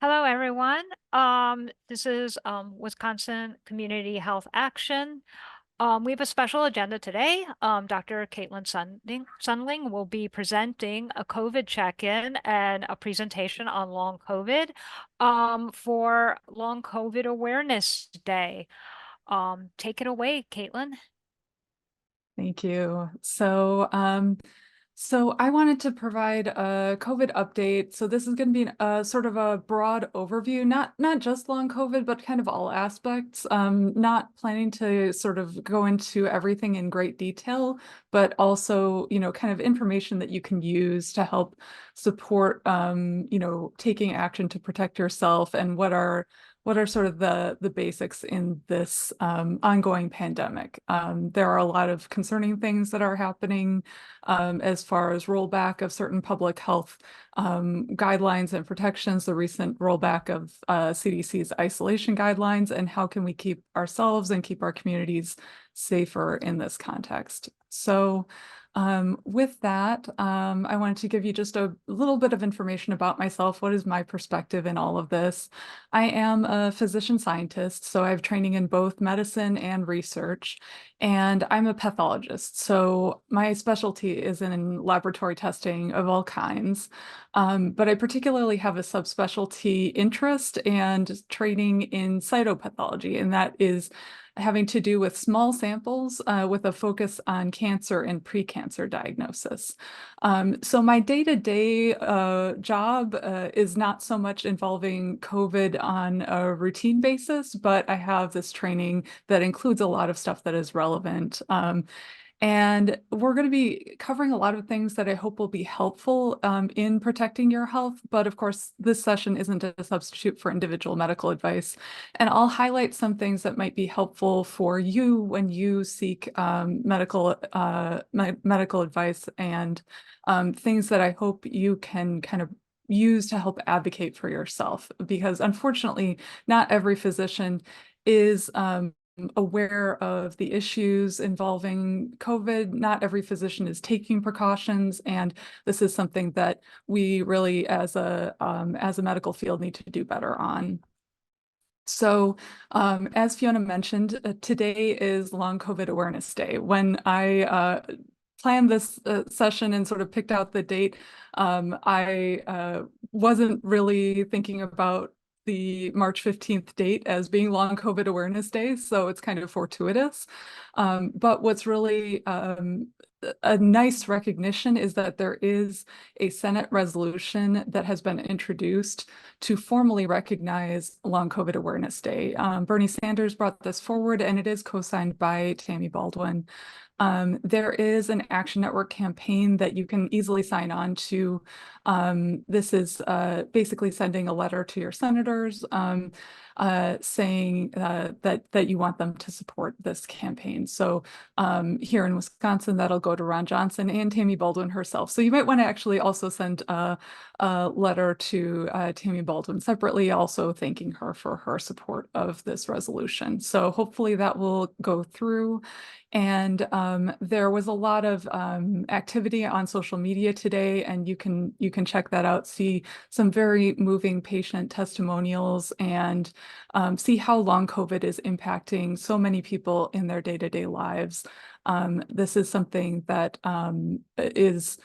Hello, everyone. This is Wisconsin Community Health Action. We have a special agenda today. Dr. Kaitlin Sundling will be presenting a COVID check-in and a presentation on long COVID for Long COVID Awareness Day. Take it away, Kaitlin. Thank you. So I wanted to provide a COVID update. So this is going to be a sort of a broad overview, not just long COVID, but kind of all aspects. Not planning to sort of go into everything in great detail, but also, kind of information that you can use to help support, taking action to protect yourself and what are sort of the basics in this ongoing pandemic. There are a lot of concerning things that are happening as far as rollback of certain public health guidelines and protections, the recent rollback of CDC's isolation guidelines, and how can we keep ourselves and keep our communities safer in this context. So with that, I wanted to give you just a little bit of information about myself. What is my perspective in all of this? I am a physician scientist, so I have training in both medicine and research, and I'm a pathologist. So my specialty is in laboratory testing of all kinds, but I particularly have a subspecialty interest and training in cytopathology, and that is having to do with small samples with a focus on cancer and pre-cancer diagnosis. So my day-to-day job is not so much involving COVID on a routine basis, but I have this training that includes a lot of stuff that is relevant. And we're going to be covering a lot of things that I hope will be helpful in protecting your health. But of course, this session isn't a substitute for individual medical advice. And I'll highlight some things that might be helpful for you when you seek medical advice and things that I hope you can kind of use to help advocate for yourself. Because unfortunately, not every physician is aware of the issues involving COVID. Not every physician is taking precautions, and this is something that we really, as a medical field, need to do better on. So, as Fiona mentioned, today is Long COVID Awareness Day. When I planned this session and sort of picked out the date, I wasn't really thinking about the March 15th date as being Long COVID Awareness Day, so it's kind of fortuitous. But what's really a nice recognition is that there is a Senate resolution that has been introduced to formally recognize Long COVID Awareness Day. Bernie Sanders brought this forward, and it is co-signed by Tammy Baldwin. There is an Action Network campaign that you can easily sign on to. This is basically sending a letter to your senators saying that you want them to support this campaign. So here in Wisconsin, that'll go to Ron Johnson and Tammy Baldwin herself. So you might want to actually also send a letter to Tammy Baldwin separately, also thanking her for her support of this resolution. So hopefully that will go through. And there was a lot of activity on social media today, and you can check that out, see some very moving patient testimonials, and see how long COVID is impacting so many people in their day-to-day lives. This is something that is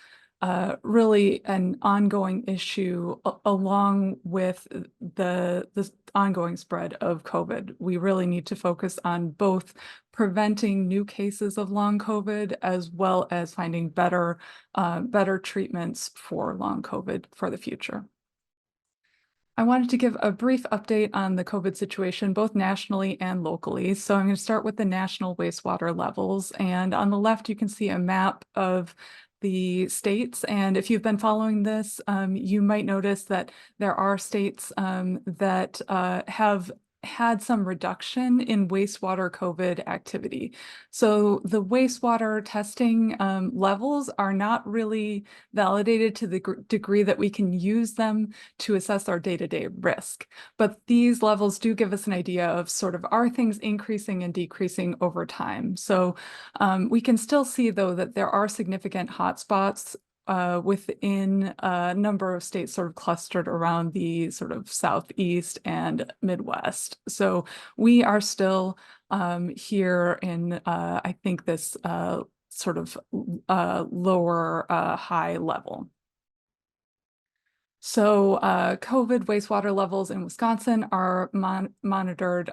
really an ongoing issue along with the ongoing spread of COVID. We really need to focus on both preventing new cases of long COVID as well as finding better treatments for long COVID for the future. I wanted to give a brief update on the COVID situation, both nationally and locally. So I'm going to start with the national wastewater levels. And on the left, you can see a map of the states. And if you've been following this, you might notice that there are states that have had some reduction in wastewater COVID activity. So the wastewater testing levels are not really validated to the degree that we can use them to assess our day-to-day risk. But these levels do give us an idea of sort of, are things increasing and decreasing over time? So we can still see, though, that there are significant hotspots within a number of states sort of clustered around the sort of Southeast and Midwest. So we are still here in, I think, this sort of lower high level. So COVID wastewater levels in Wisconsin are monitored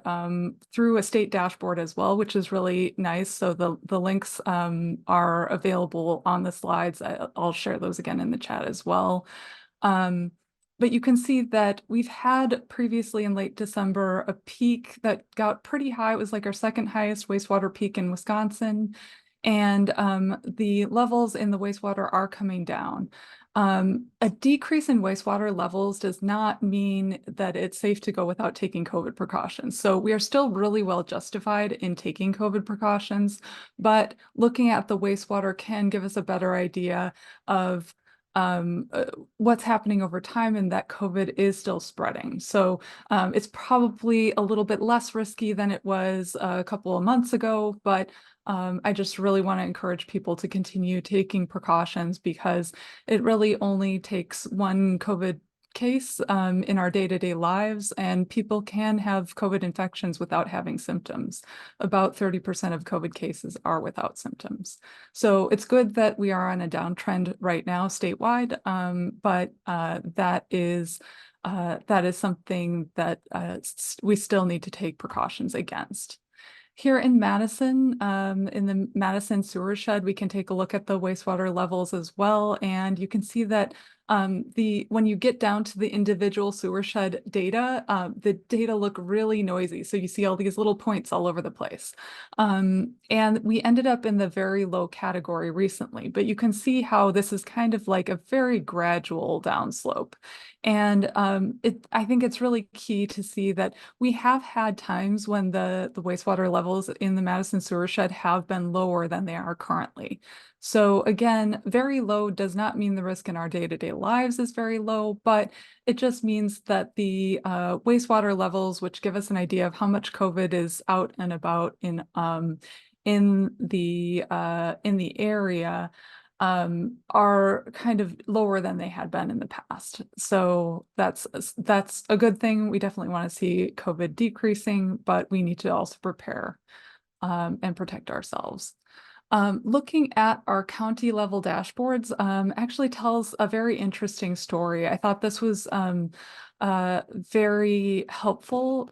through a state dashboard as well, which is really nice. So the links are available on the slides. I'll share those again in the chat as well. But you can see that we've had previously in late December a peak that got pretty high. It was like our second highest wastewater peak in Wisconsin. And the levels in the wastewater are coming down. A decrease in wastewater levels does not mean that it's safe to go without taking COVID precautions. So we are still really well justified in taking COVID precautions, but looking at the wastewater can give us a better idea of what's happening over time and that COVID is still spreading. So it's probably a little bit less risky than it was a couple of months ago, but I just really want to encourage people to continue taking precautions because it really only takes one COVID case in our day-to-day lives, and people can have COVID infections without having symptoms. About 30% of COVID cases are without symptoms. So it's good that we are on a downtrend right now statewide, but that is something that we still need to take precautions against. Here in Madison, in the Madison sewer shed, we can take a look at the wastewater levels as well. And you can see that when you get down to the individual sewer shed data, the data look really noisy. So you see all these little points all over the place. And we ended up in the very low category recently, but you can see how this is kind of like a very gradual downslope. And I think it's really key to see that we have had times when the wastewater levels in the Madison sewer shed have been lower than they are currently. So again, very low does not mean the risk in our day-to-day lives is very low, but it just means that the wastewater levels, which give us an idea of how much COVID is out and about in the area, are kind of lower than they had been in the past. So that's a good thing. We definitely want to see COVID decreasing, but we need to also prepare and protect ourselves. Looking at our county level dashboards actually tells a very interesting story. I thought this was very helpful.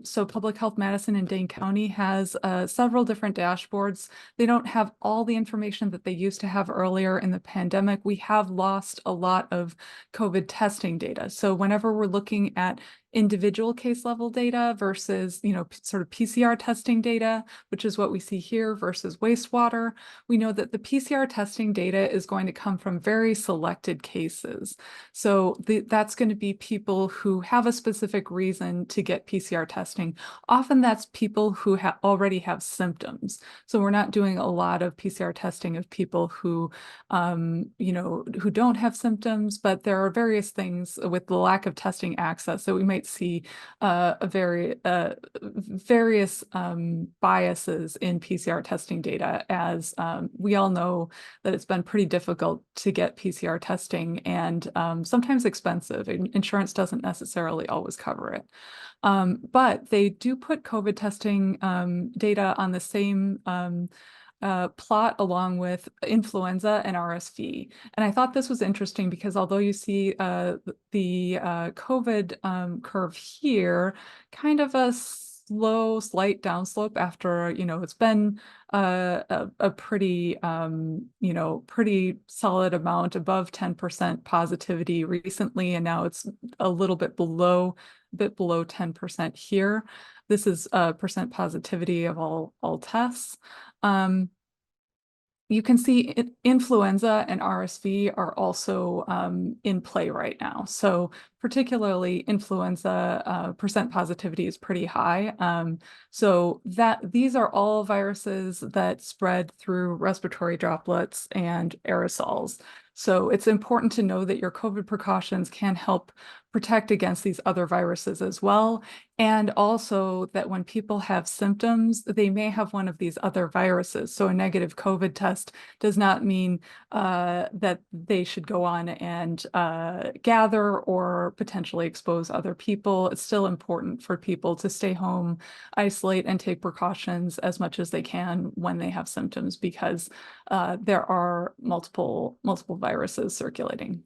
So Public Health Madison and Dane County has several different dashboards. They don't have all the information that they used to have earlier in the pandemic. We have lost a lot of COVID testing data. So whenever we're looking at individual case level data versus, sort of PCR testing data, which is what we see here, versus wastewater, we know that the PCR testing data is going to come from very selected cases. So that's going to be people who have a specific reason to get PCR testing. Often that's people who already have symptoms. So we're not doing a lot of PCR testing of people who, who don't have symptoms, but there are various things with the lack of testing access. So we might see various biases in PCR testing data, as we all know that it's been pretty difficult to get PCR testing and sometimes expensive. Insurance doesn't necessarily always cover it. But they do put COVID testing data on the same plot along with influenza and RSV. And I thought this was interesting because although you see the COVID curve here, kind of a slow, slight downslope after, it's been a pretty, pretty solid amount above 10% positivity recently, and now it's a little bit below 10% here. This is percent positivity of all tests. You can see influenza and RSV are also in play right now. So particularly influenza percent positivity is pretty high. So these are all viruses that spread through respiratory droplets and aerosols. So it's important to know that your COVID precautions can help protect against these other viruses as well. And also that when people have symptoms, they may have one of these other viruses. So a negative COVID test does not mean that they should go on and gather or potentially expose other people. It's still important for people to stay home, isolate, and take precautions as much as they can when they have symptoms, because there are multiple viruses circulating.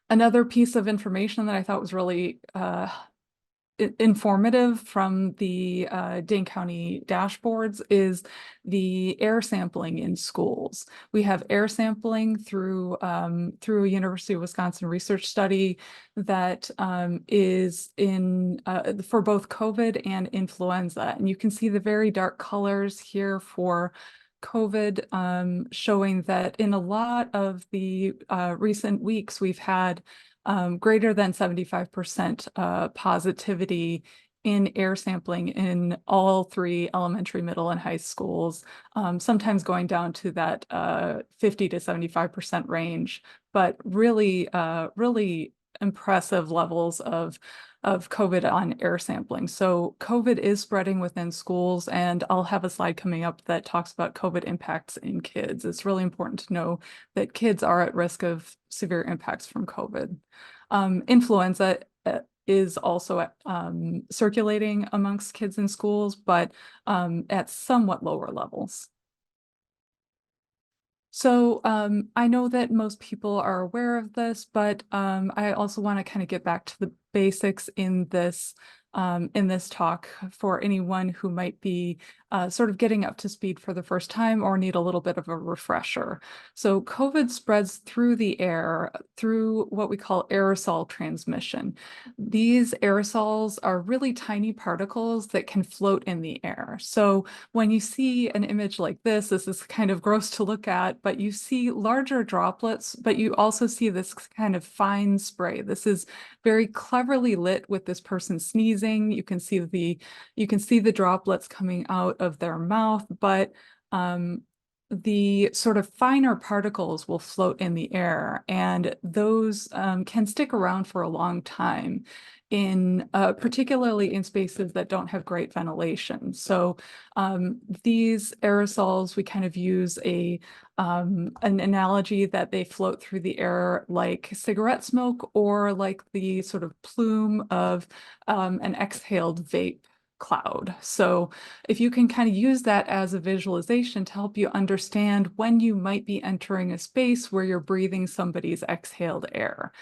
Another piece of information that I thought was really informative from the Dane County dashboards is the air sampling in schools. We have air sampling through through a University of Wisconsin research study that is in for both COVID and influenza. And you can see the very dark colors here for COVID, showing that in a lot of the recent weeks, we've had greater than 75% positivity in air sampling in all three elementary, middle, and high schools, sometimes going down to that 50 to 75% range, but really, really impressive levels of COVID on air sampling. So COVID is spreading within schools, and I'll have a slide coming up that talks about COVID impacts in kids. It's really important to know that kids are at risk of severe impacts from COVID. Influenza is also circulating amongst kids in schools, but at somewhat lower levels. So I know that most people are aware of this, but I also want to kind of get back to the basics in this talk for anyone who might be sort of getting up to speed for the first time or need a little bit of a refresher. So COVID spreads through the air through what we call aerosol transmission. These aerosols are really tiny particles that can float in the air. So when you see an image like this is kind of gross to look at, but you see larger droplets, but you also see this kind of fine spray. This is very cleverly lit with this person sneezing. You can see the droplets coming out of their mouth, but the sort of finer particles will float in the air, and those can stick around for a long time, in particularly in spaces that don't have great ventilation. So these aerosols, we kind of use an analogy that they float through the air like cigarette smoke, or like the sort of plume of an exhaled vape cloud. So if you can kind of use that as a visualization to help you understand when you might be entering a space where you're breathing somebody's exhaled air.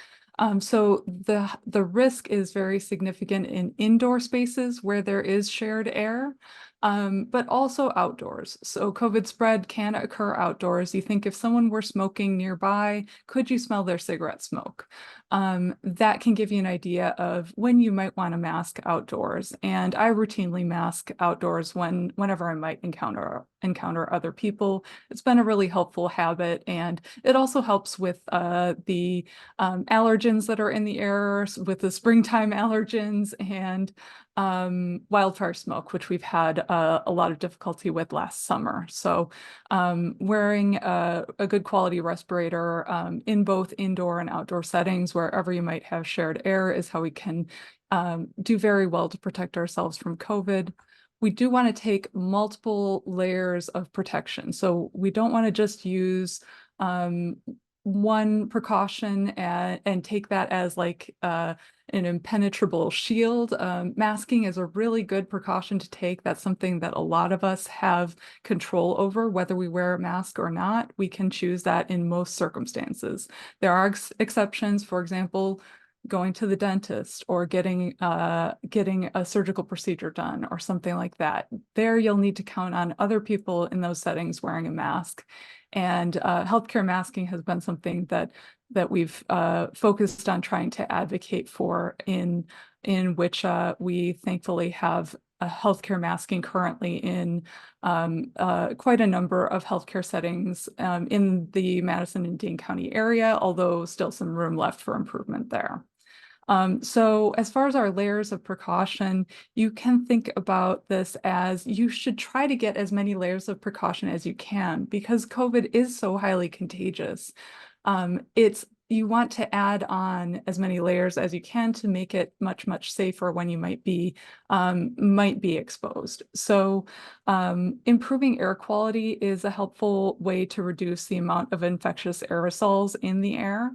So the risk is very significant in indoor spaces where there is shared air, but also outdoors. So COVID spread can occur outdoors. You think if someone were smoking nearby, could you smell their cigarette smoke? That can give you an idea of when you might want to mask outdoors. And I routinely mask outdoors whenever I might encounter other people. It's been a really helpful habit, and it also helps with the allergens that are in the air, with the springtime allergens and wildfire smoke, which we've had a lot of difficulty with last summer. So wearing a good quality respirator in both indoor and outdoor settings, wherever you might have shared air, is how we can do very well to protect ourselves from COVID. We do want to take multiple layers of protection. So we don't want to just use one precaution and take that as like an impenetrable shield. Masking is a really good precaution to take. That's something that a lot of us have control over, whether we wear a mask or not. We can choose that in most circumstances. There are exceptions, for example, going to the dentist or getting a surgical procedure done or something like that. There you'll need to count on other people in those settings wearing a mask. And healthcare masking has been something that we've focused on trying to advocate for, in which we thankfully have healthcare masking currently in quite a number of healthcare settings in the Madison and Dane County area, although still some room left for improvement there. So as far as our layers of precaution, you can think about this as you should try to get as many layers of precaution as you can, because COVID is so highly contagious. It's you want to add on as many layers as you can to make it much, much safer when you might be exposed. So improving air quality is a helpful way to reduce the amount of infectious aerosols in the air.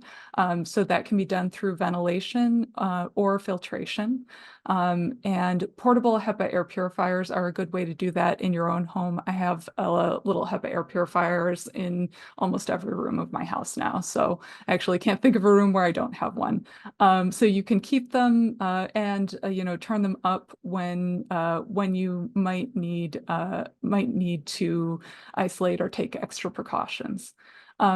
So that can be done through ventilation or filtration. And portable HEPA air purifiers are a good way to do that in your own home. I have little HEPA air purifiers in almost every room of my house now. So I actually can't think of a room where I don't have one. So you can keep them and turn them up when you might need to isolate or take extra precautions.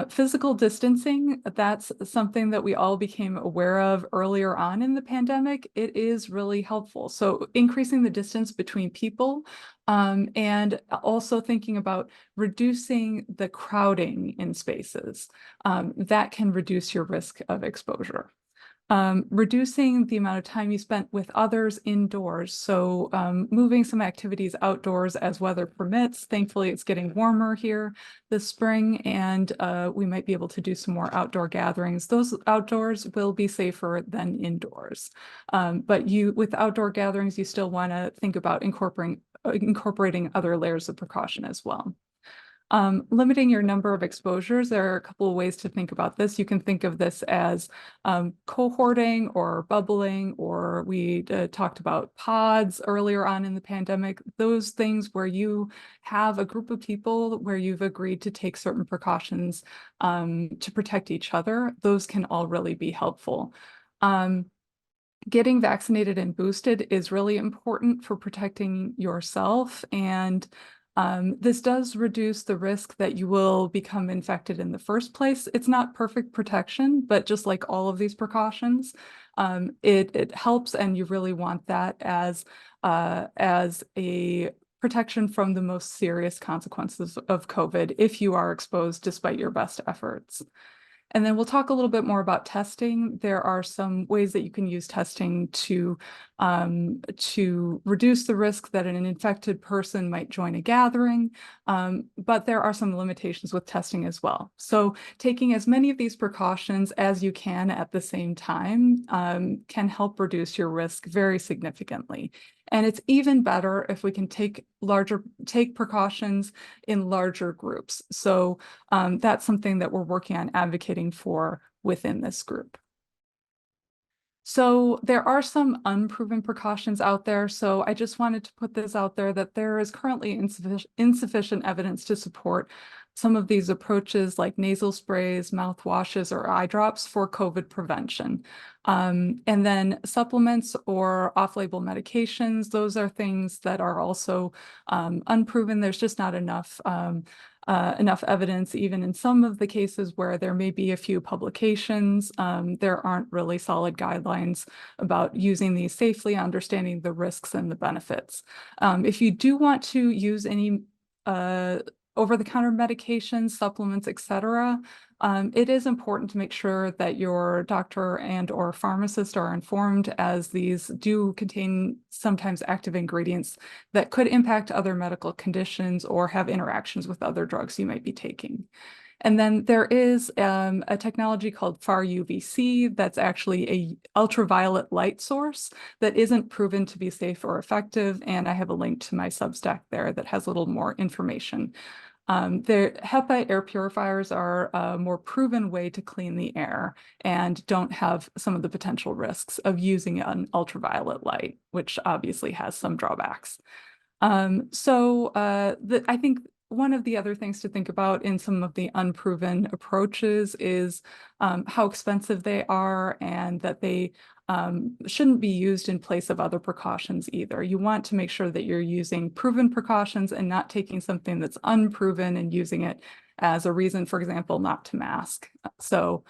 Physical distancing, that's something that we all became aware of earlier on in the pandemic. It is really helpful. So increasing the distance between people and also thinking about reducing the crowding in spaces. That can reduce your risk of exposure. Reducing the amount of time you spent with others indoors. So moving some activities outdoors as weather permits. Thankfully, it's getting warmer here this spring, and we might be able to do some more outdoor gatherings. Those outdoors will be safer than indoors. But with outdoor gatherings, you still want to think about incorporating other layers of precaution as well. Limiting your number of exposures, there are a couple of ways to think about this. You can think of this as cohorting or bubbling, or we talked about pods earlier on in the pandemic. Those things where you have a group of people where you've agreed to take certain precautions to protect each other, those can all really be helpful. Getting vaccinated and boosted is really important for protecting yourself, and this does reduce the risk that you will become infected in the first place. It's not perfect protection, but just like all of these precautions, it helps, and you really want that as a protection from the most serious consequences of COVID if you are exposed despite your best efforts. And then we'll talk a little bit more about testing. There are some ways that you can use testing to reduce the risk that an infected person might join a gathering, but there are some limitations with testing as well. So taking as many of these precautions as you can at the same time can help reduce your risk very significantly. And it's even better if we can take precautions in larger groups. So that's something that we're working on advocating for within this group. So there are some unproven precautions out there. So I just wanted to put this out there that there is currently insufficient evidence to support some of these approaches like nasal sprays, mouthwashes, or eye drops for COVID prevention. And then supplements or off-label medications, those are things that are also unproven. There's just not enough evidence, even in some of the cases where there may be a few publications. There aren't really solid guidelines about using these safely, understanding the risks and the benefits. If you do want to use any over-the-counter medications, supplements, etc., it is important to make sure that your doctor and or pharmacist are informed, as these do contain sometimes active ingredients that could impact other medical conditions or have interactions with other drugs you might be taking. And then there is a technology called far UVC that's actually a ultraviolet light source that isn't proven to be safe or effective. And I have a link to my Substack there that has a little more information. The HEPA air purifiers are a more proven way to clean the air and don't have some of the potential risks of using an ultraviolet light, which obviously has some drawbacks. I think one of the other things to think about in some of the unproven approaches is how expensive they are, and that they shouldn't be used in place of other precautions either. You want to make sure that you're using proven precautions and not taking something that's unproven and using it as a reason, for example, not to mask. So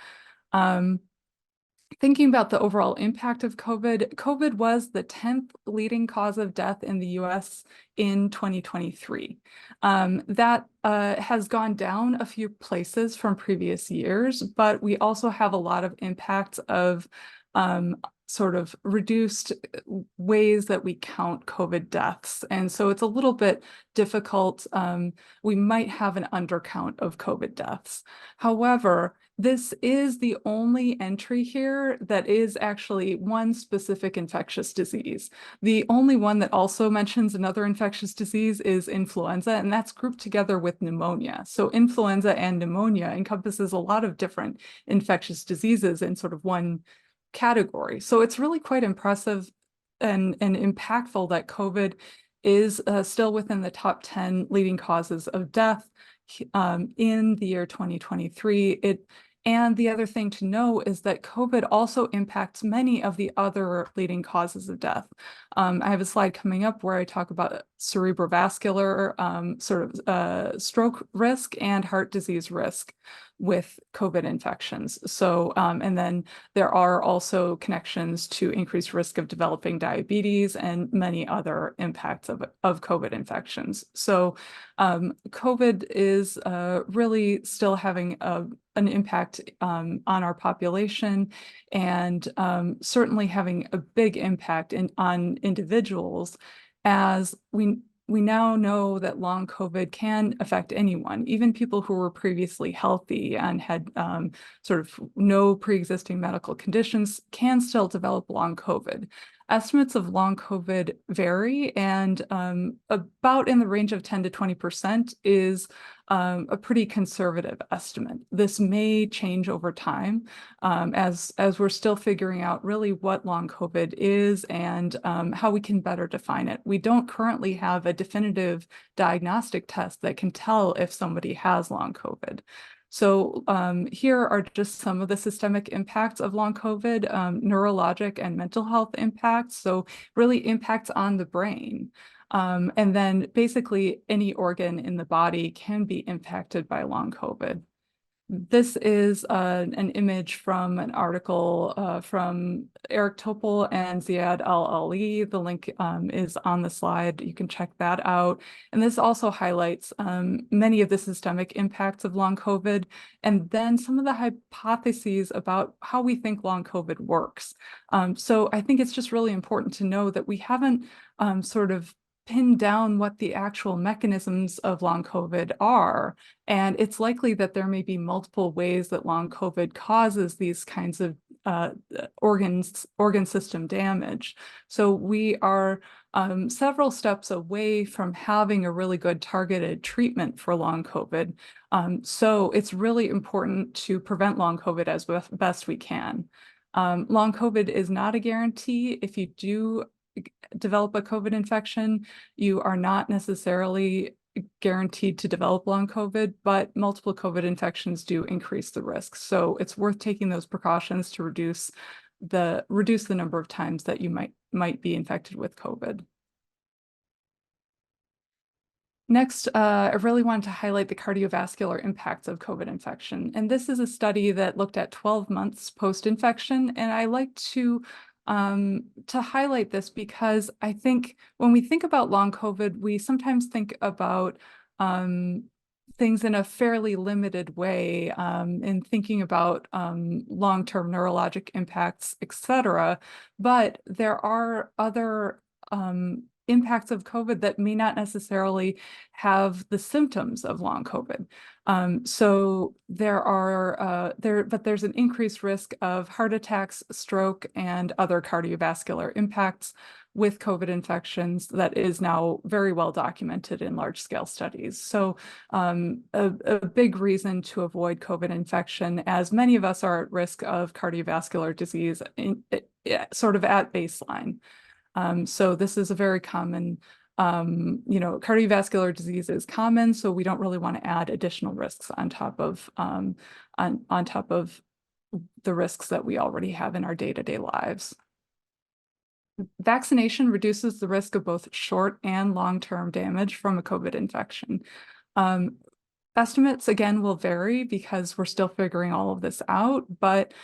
thinking about the overall impact of COVID was the 10th leading cause of death in the US in 2023. That has gone down a few places from previous years, but we also have a lot of impacts of sort of reduced ways that we count COVID deaths. And so it's a little bit difficult. We might have an undercount of COVID deaths. However, this is the only entry here that is actually one specific infectious disease. The only one that also mentions another infectious disease is influenza, and that's grouped together with pneumonia. So influenza and pneumonia encompasses a lot of different infectious diseases in sort of one category. So it's really quite impressive and impactful that COVID is still within the top 10 leading causes of death in the year 2023. And the other thing to know is that COVID also impacts many of the other leading causes of death. I have a slide coming up where I talk about cerebrovascular stroke risk and heart disease risk with COVID infections. So, and then there are also connections to increased risk of developing diabetes and many other impacts of COVID infections. So COVID is really still having an impact on our population, and certainly having a big impact on individuals, as we now know that long COVID can affect anyone, even people who were previously healthy and had sort of no pre-existing medical conditions can still develop long COVID. Estimates of long COVID vary, and about in the range of 10 to 20% is a pretty conservative estimate. This may change over time as we're still figuring out really what long COVID is and how we can better define it. We don't currently have a definitive diagnostic test that can tell if somebody has long COVID. So here are just some of the systemic impacts of long COVID, neurologic and mental health impacts. So really impacts on the brain. And then basically any organ in the body can be impacted by long COVID. This is an image from an article from Eric Topol and Ziad Al-Ali. The link is on the slide. You can check that out. And this also highlights many of the systemic impacts of long COVID, and then some of the hypotheses about how we think long COVID works. So I think it's just really important to know that we haven't sort of pin down what the actual mechanisms of long COVID are. And it's likely that there may be multiple ways that long COVID causes these kinds of organ system damage. So we are several steps away from having a really good targeted treatment for long COVID. So it's really important to prevent long COVID as best we can. Long COVID is not a guarantee. If you do develop a COVID infection, you are not necessarily guaranteed to develop long COVID, but multiple COVID infections do increase the risk. So it's worth taking those precautions to reduce the number of times that you might be infected with COVID. Next, I really wanted to highlight the cardiovascular impacts of COVID infection. And this is a study that looked at 12 months post-infection. And I like to highlight this because I think when we think about long COVID, we sometimes think about things in a fairly limited way in thinking about long-term neurologic impacts, et cetera. But there are other impacts of COVID that may not necessarily have the symptoms of long COVID. So there's an increased risk of heart attacks, stroke, and other cardiovascular impacts with COVID infections that is now very well documented in large-scale studies. So a big reason to avoid COVID infection, as many of us are at risk of cardiovascular disease sort of at baseline. So this is a very common, cardiovascular disease is common, so we don't really want to add additional risks on top of the risks that we already have in our day-to-day lives. Vaccination reduces the risk of both short and long-term damage from a COVID infection. Estimates, again, will vary because we're still figuring all of this out, but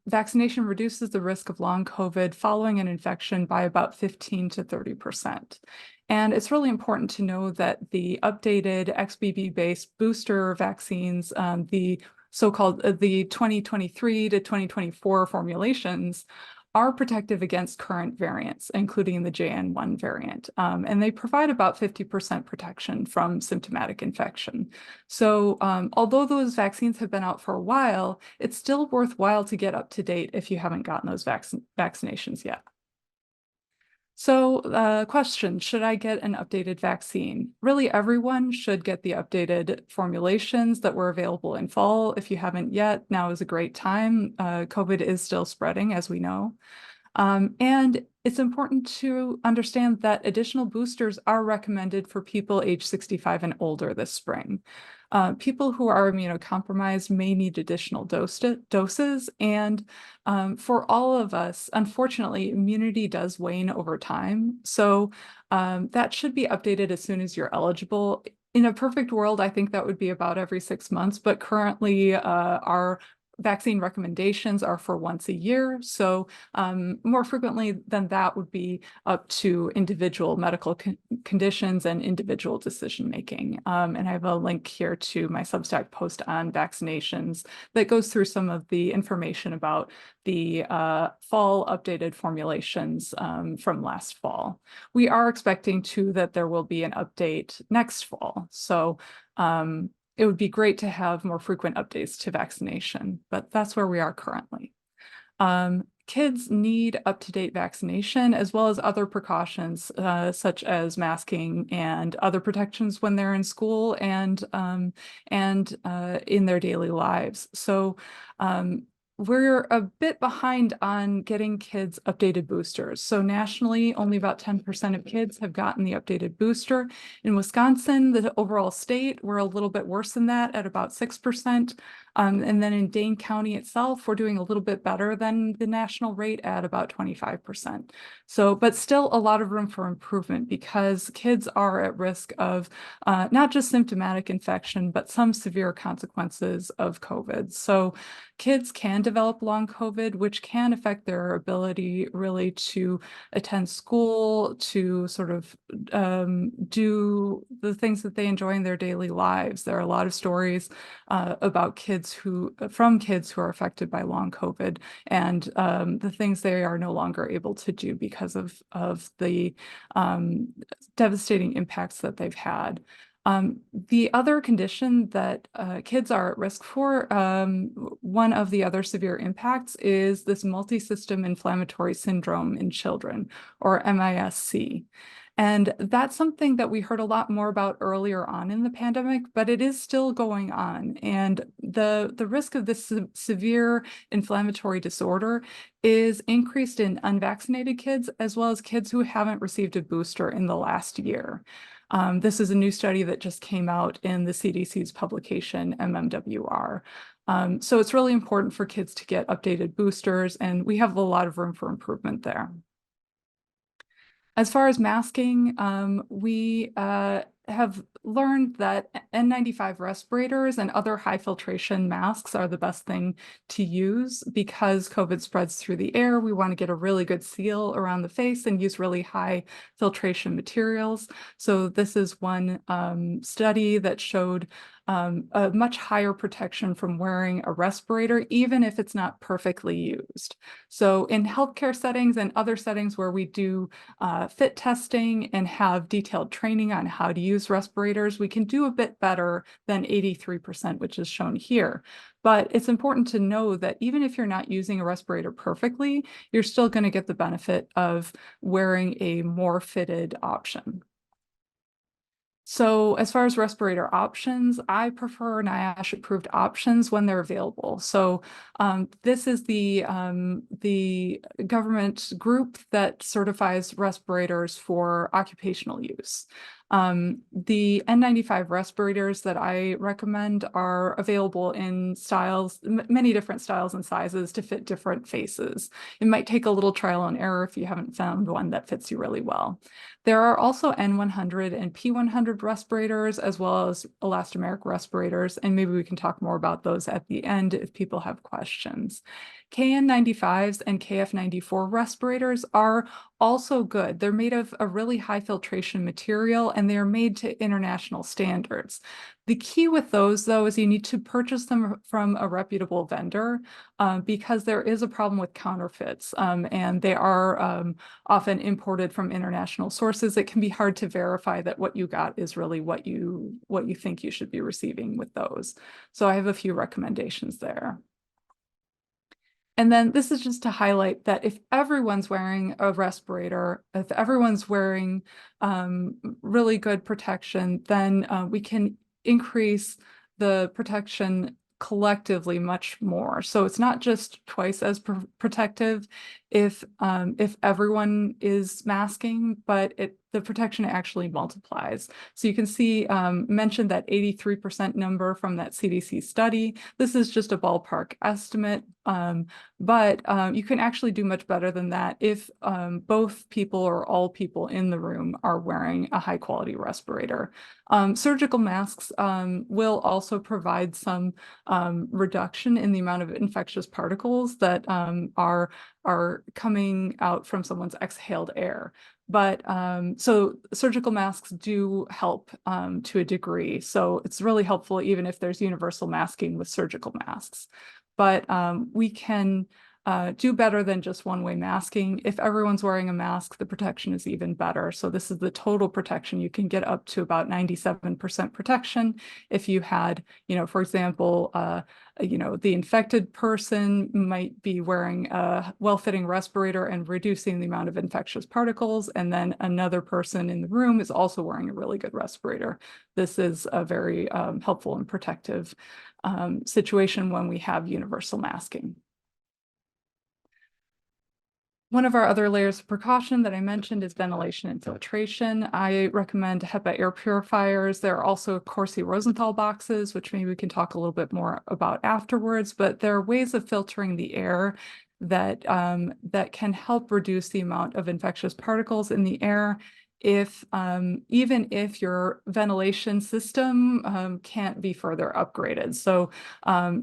vaccination reduces the risk of long COVID following an infection by about 15 to 30%. And it's really important to know that the updated XBB-based booster vaccines, the so-called the 2023 to 2024 formulations, are protective against current variants, including the JN1 variant. And they provide about 50% protection from symptomatic infection. So although those vaccines have been out for a while, it's still worthwhile to get up to date if you haven't gotten those vaccinations yet. So question, should I get an updated vaccine? Really, everyone should get the updated formulations that were available in fall. If you haven't yet, now is a great time. COVID is still spreading, as we know. And it's important to understand that additional boosters are recommended for people age 65 and older this spring. People who are immunocompromised may need additional doses. And for all of us, unfortunately, immunity does wane over time. So that should be updated as soon as you're eligible. In a perfect world, I think that would be about every 6 months, but currently our vaccine recommendations are for once a year. So more frequently than that would be up to individual medical conditions and individual decision making. And I have a link here to my Substack post on vaccinations that goes through some of the information about the fall updated formulations from last fall. We are expecting too that there will be an update next fall. So it would be great to have more frequent updates to vaccination, but that's where we are currently. Kids need up-to-date vaccination as well as other precautions such as masking and other protections when they're in school and in their daily lives. So we're a bit behind on getting kids updated boosters. So nationally, only about 10% of kids have gotten the updated booster. In Wisconsin, the overall state, we're a little bit worse than that at about 6%. And then in Dane County itself, we're doing a little bit better than the national rate at about 25%. So, but still a lot of room for improvement because kids are at risk of not just symptomatic infection, but some severe consequences of COVID. So kids can develop long COVID, which can affect their ability really to attend school, to sort of do the things that they enjoy in their daily lives. There are a lot of stories about kids who are affected by long COVID and the things they are no longer able to do because of the devastating impacts that they've had. The other condition that kids are at risk for, one of the other severe impacts is this multi-system inflammatory syndrome in children, or MIS-C. And that's something that we heard a lot more about earlier on in the pandemic, but it is still going on. And the risk of this severe inflammatory disorder is increased in unvaccinated kids, as well as kids who haven't received a booster in the last year. This is a new study that just came out in the CDC's publication, MMWR. So it's really important for kids to get updated boosters, and we have a lot of room for improvement there. As far as masking, we have learned that N95 respirators and other high filtration masks are the best thing to use because COVID spreads through the air. We want to get a really good seal around the face and use really high filtration materials. So this is one study that showed a much higher protection from wearing a respirator, even if it's not perfectly used. So in healthcare settings and other settings where we do fit testing and have detailed training on how to use respirators, we can do a bit better than 83%, which is shown here. But it's important to know that even if you're not using a respirator perfectly, you're still going to get the benefit of wearing a more fitted option. So as far as respirator options, I prefer NIOSH approved options when they're available. So this is the government group that certifies respirators for occupational use. The N95 respirators that I recommend are available in styles, many different styles and sizes to fit different faces. It might take a little trial and error if you haven't found one that fits you really well. There are also N100 and P100 respirators, as well as elastomeric respirators, and maybe we can talk more about those at the end if people have questions. KN95s and KF94 respirators are also good. They're made of a really high filtration material and they're made to international standards. The key with those, though, is you need to purchase them from a reputable vendor because there is a problem with counterfeits, and they are often imported from international sources. It can be hard to verify that what you got is really what you think you should be receiving with those. So I have a few recommendations there. And then this is just to highlight that if everyone's wearing a respirator, if everyone's wearing really good protection, then we can increase the protection collectively much more. So it's not just twice as protective if everyone is masking, but the protection actually multiplies. So you can see mentioned that 83% number from that CDC study. This is just a ballpark estimate, but you can actually do much better than that if both people or all people in the room are wearing a high quality respirator. Surgical masks will also provide some reduction in the amount of infectious particles that are coming out from someone's exhaled air. But so surgical masks do help to a degree. So it's really helpful even if there's universal masking with surgical masks. But we can do better than just one-way masking. If everyone's wearing a mask, the protection is even better. So this is the total protection. You can get up to about 97% protection if you had, for example, the infected person might be wearing a well-fitting respirator and reducing the amount of infectious particles, and then another person in the room is also wearing a really good respirator. This is a very helpful and protective situation when we have universal masking. One of our other layers of precaution that I mentioned is ventilation and filtration. I recommend HEPA air purifiers. There are also Corsi Rosenthal boxes, which maybe we can talk a little bit more about afterwards, but there are ways of filtering the air that can help reduce the amount of infectious particles in the air even if your ventilation system can't be further upgraded. So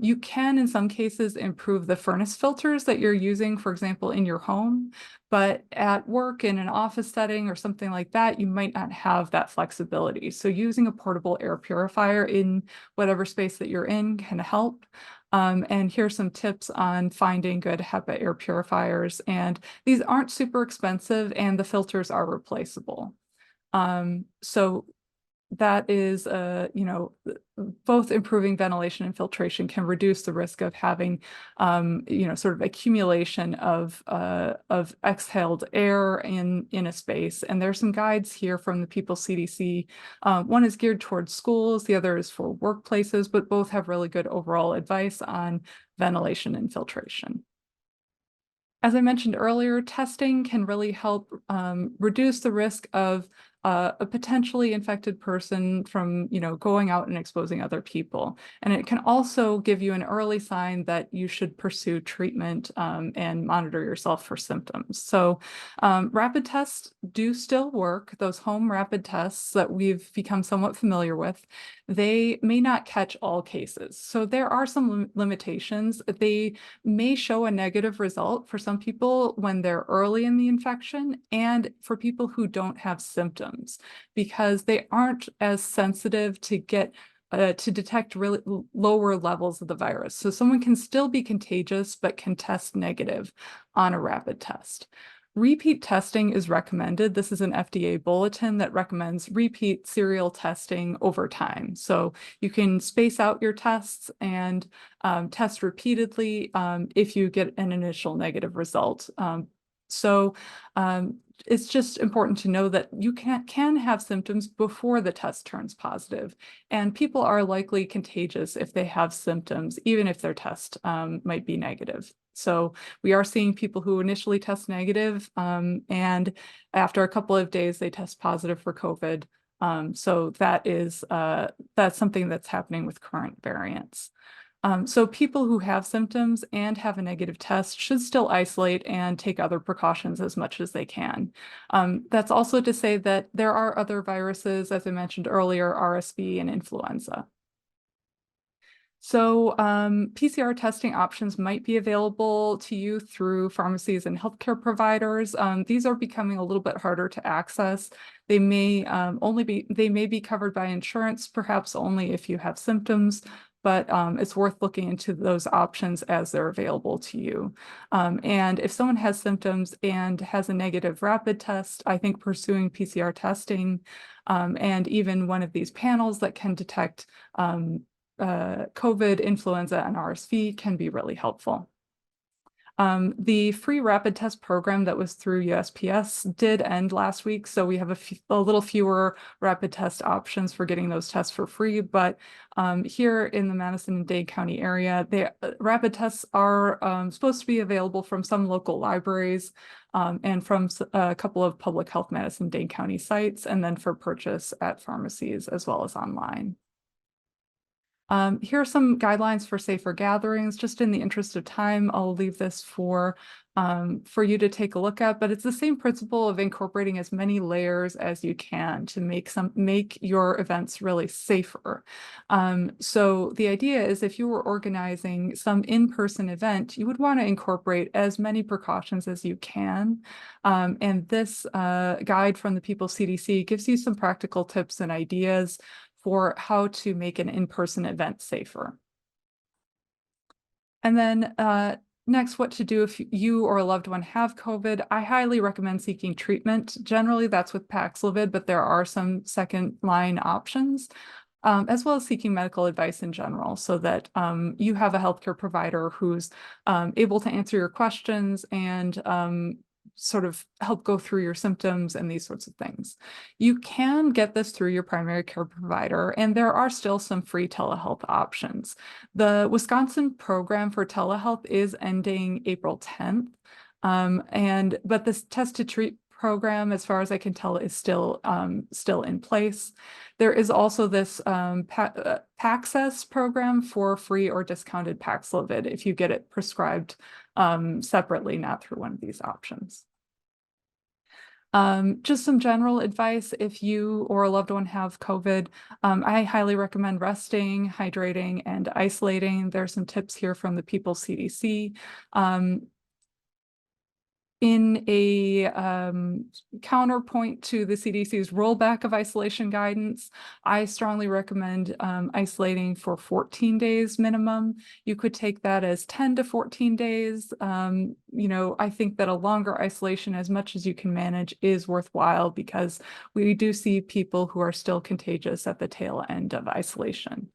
you can, in some cases, improve the furnace filters that you're using, for example, in your home. But at work, in an office setting or something like that, you might not have that flexibility. So using a portable air purifier in whatever space that you're in can help. And here's some tips on finding good HEPA air purifiers. And these aren't super expensive and the filters are replaceable. So that is, both improving ventilation and filtration can reduce the risk of having, sort of accumulation of exhaled air in a space. And there's some guides here from the People's CDC. One is geared towards schools, the other is for workplaces, but both have really good overall advice on ventilation and filtration. As I mentioned earlier, testing can really help reduce the risk of a potentially infected person from, going out and exposing other people. And it can also give you an early sign that you should pursue treatment and monitor yourself for symptoms. So rapid tests do still work. Those home rapid tests that we've become somewhat familiar with, they may not catch all cases. So there are some limitations. They may show a negative result for some people when they're early in the infection and for people who don't have symptoms, because they aren't as sensitive to detect really lower levels of the virus. So someone can still be contagious, but can test negative on a rapid test. Repeat testing is recommended. This is an FDA bulletin that recommends repeat serial testing over time. So you can space out your tests and test repeatedly if you get an initial negative result. It's just important to know that you can have symptoms before the test turns positive, and people are likely contagious if they have symptoms, even if their test might be negative. So we are seeing people who initially test negative, and after a couple of days, they test positive for COVID. So that's something that's happening with current variants. So people who have symptoms and have a negative test should still isolate and take other precautions as much as they can. That's also to say that there are other viruses, as I mentioned earlier, RSV and influenza. So PCR testing options might be available to you through pharmacies and healthcare providers. These are becoming a little bit harder to access. They may they may be covered by insurance, perhaps only if you have symptoms, but it's worth looking into those options as they're available to you. And if someone has symptoms and has a negative rapid test, I think pursuing PCR testing and even one of these panels that can detect COVID, influenza, and RSV can be really helpful. The free rapid test program that was through USPS did end last week, so we have a little fewer rapid test options for getting those tests for free. But here in the Madison and Dade County area, rapid tests are supposed to be available from some local libraries and from a couple of public health Madison-Dade County sites, and then for purchase at pharmacies as well as online. Here are some guidelines for safer gatherings. Just in the interest of time, I'll leave this for you to take a look at, but it's the same principle of incorporating as many layers as you can to make your events really safer. So the idea is if you were organizing some in-person event, you would want to incorporate as many precautions as you can. And this guide from the People's CDC gives you some practical tips and ideas for how to make an in-person event safer. And then next, what to do if you or a loved one have COVID. I highly recommend seeking treatment. Generally, that's with Paxlovid, but there are some second line options, as well as seeking medical advice in general, so that you have a healthcare provider who's able to answer your questions and sort of help go through your symptoms and these sorts of things. You can get this through your primary care provider, and there are still some free telehealth options. The Wisconsin program for telehealth is ending April 10th. But this test to treat program, as far as I can tell, is still in place. There is also this Paxess program for free or discounted Paxlovid if you get it prescribed separately, not through one of these options. Just some general advice if you or a loved one have COVID. I highly recommend resting, hydrating, and isolating. There's some tips here from the People's CDC. In a counterpoint to the CDC's rollback of isolation guidance, I strongly recommend isolating for 14 days minimum. You could take that as 10 to 14 days. I think that a longer isolation, as much as you can manage, is worthwhile because we do see people who are still contagious at the tail end of isolation.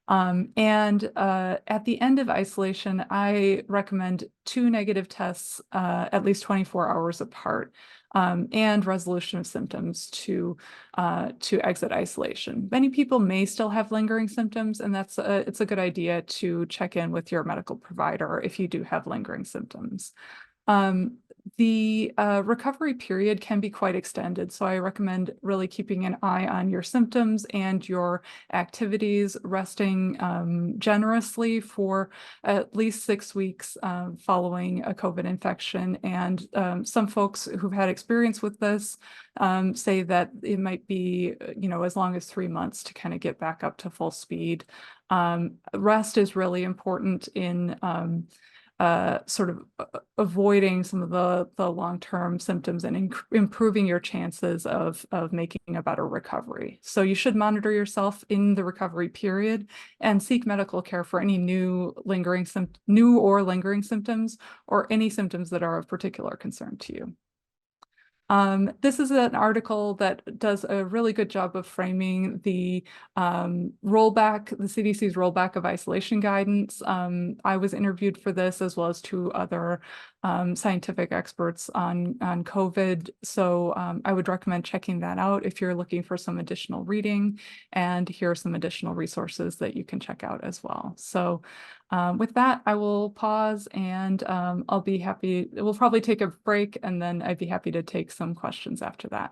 At the end of isolation, I recommend 2 negative tests at least 24 hours apart and resolution of symptoms to exit isolation. Many people may still have lingering symptoms, and it's a good idea to check in with your medical provider if you do have lingering symptoms. The recovery period can be quite extended, so I recommend really keeping an eye on your symptoms and your activities, resting generously for at least 6 weeks following a COVID infection. And some folks who've had experience with this say that it might be, as long as 3 months to kind of get back up to full speed. Rest is really important in sort of avoiding some of the long-term symptoms and improving your chances of making a better recovery. So you should monitor yourself in the recovery period and seek medical care for any new or lingering symptoms or any symptoms that are of particular concern to you. This is an article that does a really good job of framing the CDC's rollback of isolation guidance. I was interviewed for this as well as 2 other scientific experts on COVID. So I would recommend checking that out if you're looking for some additional reading, and here are some additional resources that you can check out as well. So with that, I will pause and I'll be happy. We'll probably take a break, and then I'd be happy to take some questions after that.